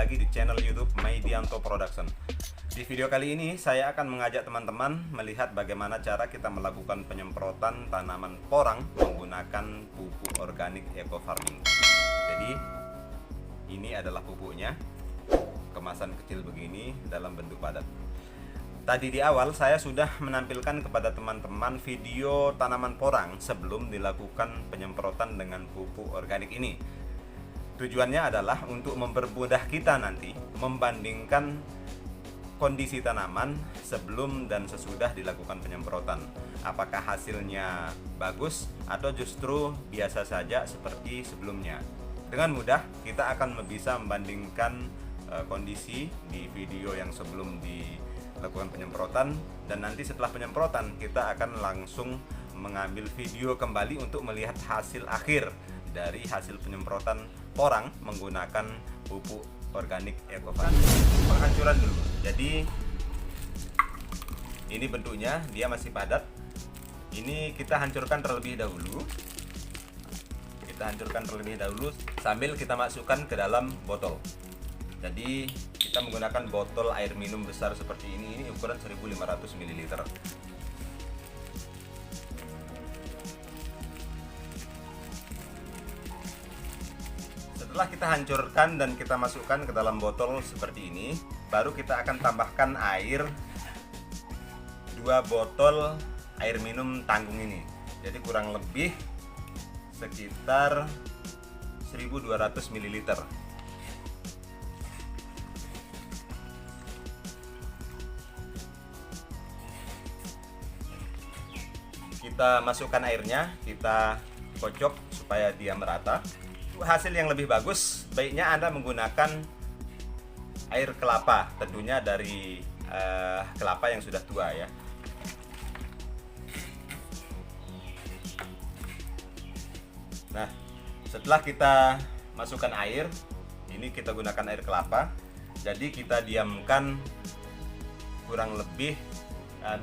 lagi di channel YouTube Maidianto Production. Di video kali ini saya akan mengajak teman-teman melihat bagaimana cara kita melakukan penyemprotan tanaman porang menggunakan pupuk organik eco farming. Jadi ini adalah pupuknya, kemasan kecil begini dalam bentuk padat. Tadi di awal saya sudah menampilkan kepada teman-teman video tanaman porang sebelum dilakukan penyemprotan dengan pupuk organik ini. Tujuannya adalah untuk mempermudah kita nanti membandingkan kondisi tanaman sebelum dan sesudah dilakukan penyemprotan. Apakah hasilnya bagus atau justru biasa saja seperti sebelumnya. Dengan mudah kita akan bisa membandingkan kondisi di video yang sebelum dilakukan penyemprotan, dan nanti setelah penyemprotan kita akan langsung mengambil video kembali untuk melihat hasil akhir dari hasil penyemprotan porang menggunakan pupuk organik eco farming. Penghancuran dulu. Jadi ini bentuknya, dia masih padat. Ini kita hancurkan terlebih dahulu. Kita hancurkan terlebih dahulu sambil kita masukkan ke dalam botol. Jadi kita menggunakan botol air minum besar seperti ini ukuran 1500 ml. Setelah kita hancurkan dan kita masukkan ke dalam botol seperti ini, baru kita akan tambahkan air 2 botol air minum tanggung ini. Jadi kurang lebih sekitar 1200 ml. Kita masukkan airnya, kita kocok supaya dia merata. Hasil yang lebih bagus, baiknya Anda menggunakan air kelapa, tentunya dari kelapa yang sudah tua ya. Nah, setelah kita masukkan air, ini kita gunakan air kelapa. Jadi kita diamkan kurang lebih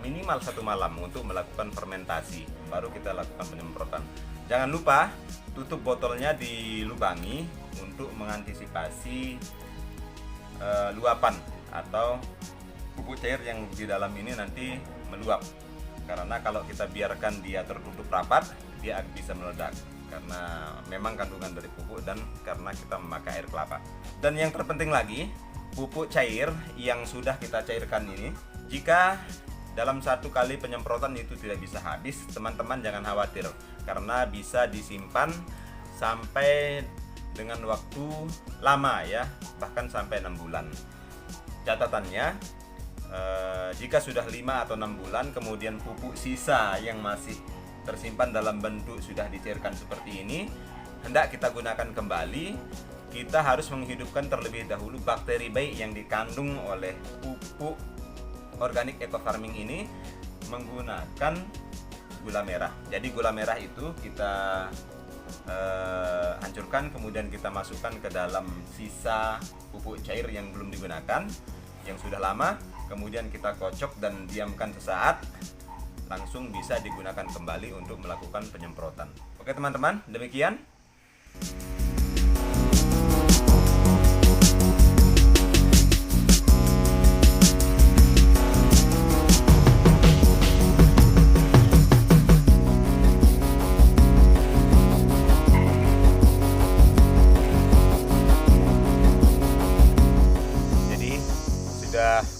minimal 1 malam untuk melakukan fermentasi. Baru kita lakukan penyemprotan. Jangan lupa tutup botolnya dilubangi untuk mengantisipasi luapan atau pupuk cair yang di dalam ini nanti meluap. Karena kalau kita biarkan dia tertutup rapat, dia bisa meledak. Karena memang kandungan dari pupuk dan karena kita memakai air kelapa. Dan yang terpenting lagi, pupuk cair yang sudah kita cairkan ini, jika dalam 1 kali penyemprotan itu tidak bisa habis, teman-teman jangan khawatir, karena bisa disimpan sampai dengan waktu lama ya, bahkan sampai 6 bulan. Catatannya, jika sudah 5 atau 6 bulan kemudian pupuk sisa yang masih tersimpan dalam bentuk sudah dicairkan seperti ini hendak kita gunakan kembali, kita harus menghidupkan terlebih dahulu bakteri baik yang dikandung oleh pupuk organik eco farming ini menggunakan gula merah. Jadi gula merah itu kita hancurkan, kemudian kita masukkan ke dalam sisa pupuk cair yang belum digunakan, yang sudah lama, kemudian kita kocok dan diamkan sesaat, langsung bisa digunakan kembali untuk melakukan penyemprotan. Oke teman-teman, demikian.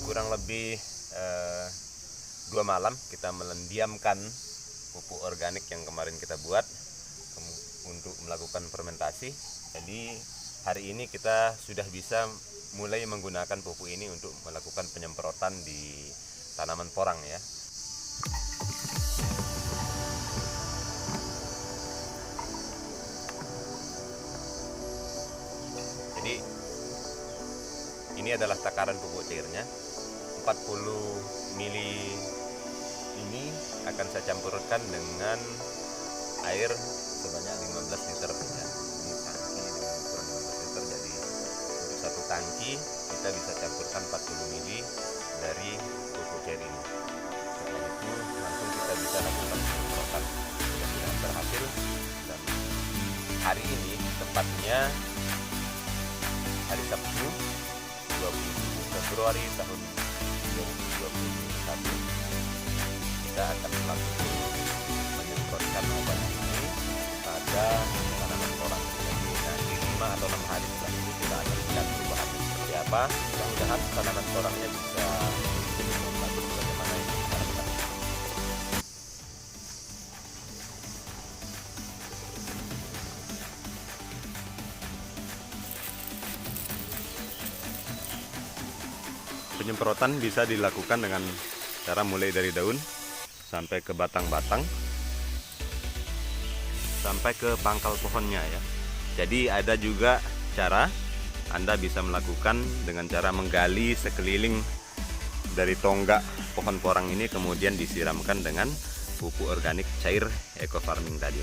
Kurang lebih 2 malam kita mendiamkan pupuk organik yang kemarin kita buat untuk melakukan fermentasi. Jadi hari ini kita sudah bisa mulai menggunakan pupuk ini untuk melakukan penyemprotan di tanaman porang ya. Jadi ini adalah takaran pupuk cairnya. 40 mili ini akan saya campurkan dengan air sebanyak 15 liter ya. Ini tangki dengan ukuran 15 liter, jadi untuk 1 tangki kita bisa campurkan 40 mili dari pupuk cair ini. Setelah itu langsung kita bisa lakukan penyemprotan. Mudah-mudahan berhasil, dan hari ini tepatnya hari Sabtu Februari tahun 2021 kita akan melakukan menyemprotkan obat ini pada tanaman porang. Jadi nanti 5 atau 6 hari setelah itu kita akan lihat perubahan seperti apa. Mudah-mudahan tanaman porangnya bisa bagus bagaimana yang kita harapkan. Penyemprotan bisa dilakukan dengan cara mulai dari daun sampai ke batang-batang sampai ke pangkal pohonnya ya. Jadi ada juga cara Anda bisa melakukan dengan cara menggali sekeliling dari tonggak pohon porang ini, kemudian disiramkan dengan pupuk organik cair eco farming tadi.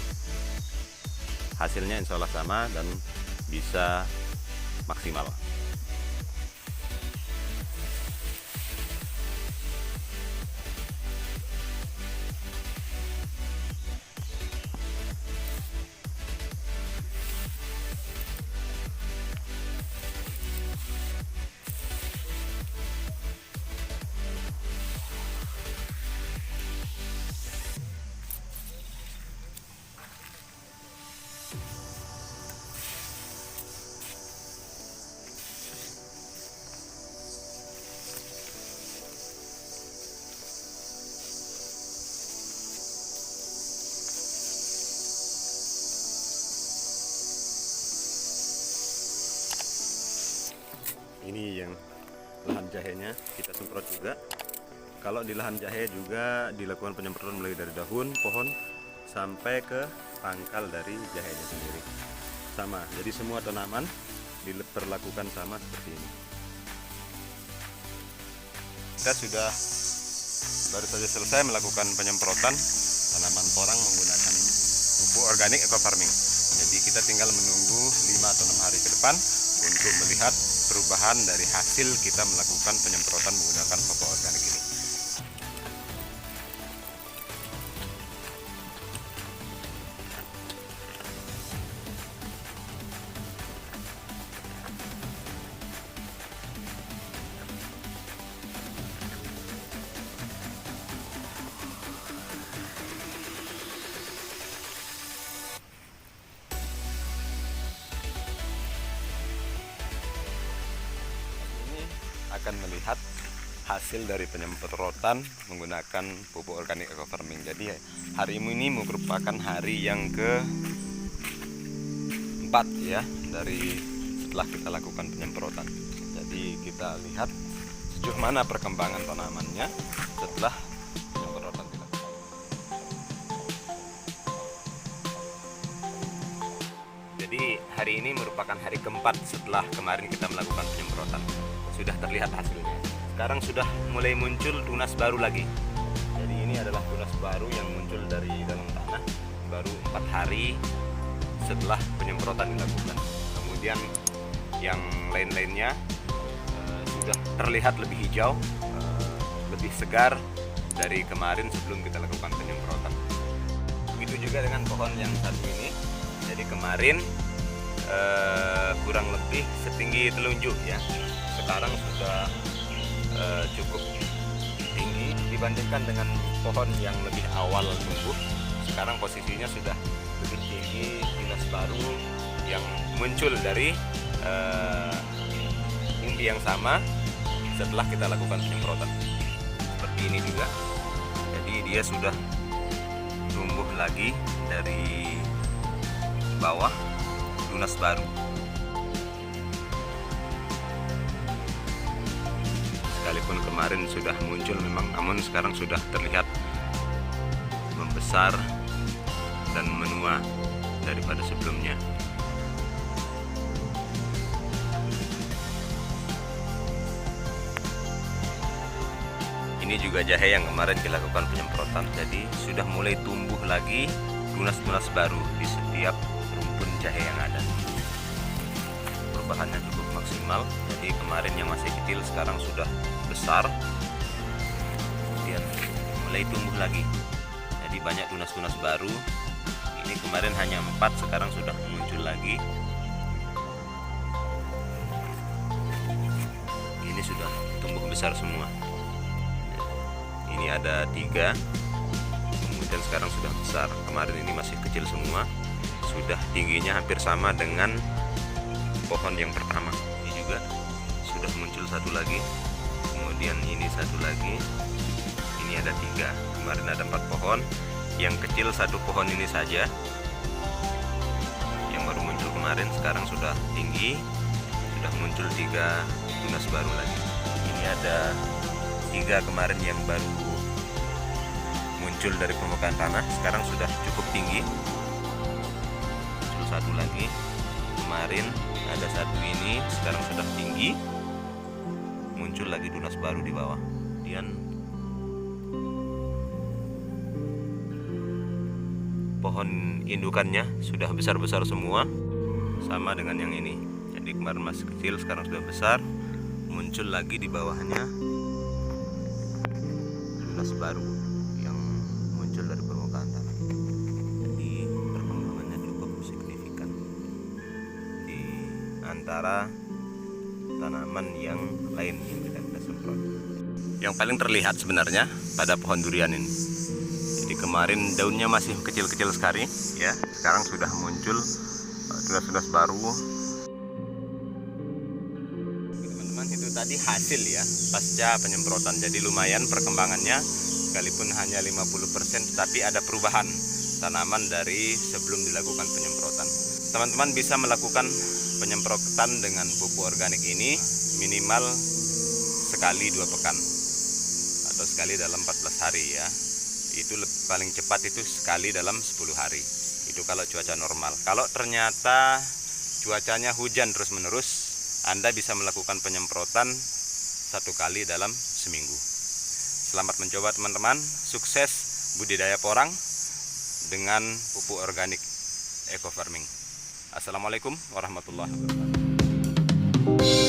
Hasilnya insya Allah sama dan bisa maksimal. Ini yang lahan jahenya kita semprot juga. Kalau di lahan jahe juga dilakukan penyemprotan mulai dari daun pohon sampai ke pangkal dari jahenya sendiri. Sama, jadi semua tanaman diperlakukan sama seperti ini. Kita sudah baru saja selesai melakukan penyemprotan tanaman porang menggunakan pupuk organik eco farming. Jadi kita tinggal menunggu 5 atau 6 hari ke depan untuk melihat perubahan dari hasil kita melakukan penyemprotan menggunakan pupuk organik ini. Akan melihat hasil dari penyemprotan menggunakan pupuk organik eco farming. Jadi hari ini merupakan hari yang ke-4 ya dari setelah kita lakukan penyemprotan. Jadi kita lihat sejauh mana perkembangan tanamannya setelah penyemprotan dilakukan. Jadi hari ini merupakan hari ke-4 setelah kemarin kita melakukan penyemprotan. Sudah terlihat hasilnya. Sekarang sudah mulai muncul tunas baru lagi. Jadi ini adalah tunas baru yang muncul dari dalam tanah baru 4 hari setelah penyemprotan dilakukan. Kemudian yang lain-lainnya sudah terlihat lebih hijau, lebih segar dari kemarin sebelum kita lakukan penyemprotan. Begitu juga dengan pohon yang satu ini. Jadi kemarin kurang lebih setinggi telunjuk ya. Sekarang sudah cukup tinggi dibandingkan dengan pohon yang lebih awal tumbuh. Sekarang posisinya sudah lebih tinggi, tunas baru yang muncul dari umbi yang sama setelah kita lakukan penyemprotan. Seperti ini juga. Jadi dia sudah tumbuh lagi dari bawah, tunas baru. Sekalipun kemarin sudah muncul memang, namun sekarang sudah terlihat membesar dan menua daripada sebelumnya. Ini juga jahe yang kemarin dilakukan penyemprotan, jadi sudah mulai tumbuh lagi tunas-tunas baru di setiap rumpun jahe yang ada. Perubahannya cukup maksimal. Jadi kemarin yang masih kecil sekarang sudah besar, kemudian mulai tumbuh lagi. Jadi banyak tunas-tunas baru. Ini kemarin hanya 4, sekarang sudah muncul lagi. Ini sudah tumbuh besar semua. Ini ada 3, kemudian sekarang sudah besar. Kemarin ini masih kecil semua, sudah tingginya hampir sama dengan pohon yang pertama. Ini juga sudah muncul satu lagi, kemudian ini satu lagi. Ini ada 3. Kemarin ada 4 pohon, yang kecil satu pohon ini saja yang baru muncul kemarin. Sekarang sudah tinggi, sudah muncul 3 tunas baru lagi. Ini ada 3 kemarin yang baru muncul dari permukaan tanah, sekarang sudah cukup tinggi. Muncul satu lagi, kemarin ada satu ini, sekarang sudah tinggi. Muncul lagi tunas baru di bawah. Kemudian pohon indukannya sudah besar-besar semua, sama dengan yang ini. Jadi kemarin masih kecil, sekarang sudah besar. Muncul lagi di bawahnya tunas baru yang muncul dari permukaan tanah. Jadi perkembangannya cukup signifikan di antara tanaman yang lain yang kita semprot. Yang paling terlihat sebenarnya pada pohon durian ini. Jadi kemarin daunnya masih kecil-kecil sekali, ya. Sekarang sudah muncul tunas-tunas baru. Teman-teman, itu tadi hasil ya pasca penyemprotan. Jadi lumayan perkembangannya, sekalipun hanya 50%, tetapi ada perubahan tanaman dari sebelum dilakukan penyemprotan. Teman-teman bisa melakukan penyemprotan dengan pupuk organik ini minimal sekali 2 pekan atau sekali dalam 14 hari ya. Itu paling cepat itu sekali dalam 10 hari. Itu kalau cuaca normal. Kalau ternyata cuacanya hujan terus-menerus, Anda bisa melakukan penyemprotan 1 kali dalam seminggu. Selamat mencoba teman-teman. Sukses budidaya porang dengan pupuk organik eco farming. Assalamualaikum warahmatullahi wabarakatuh.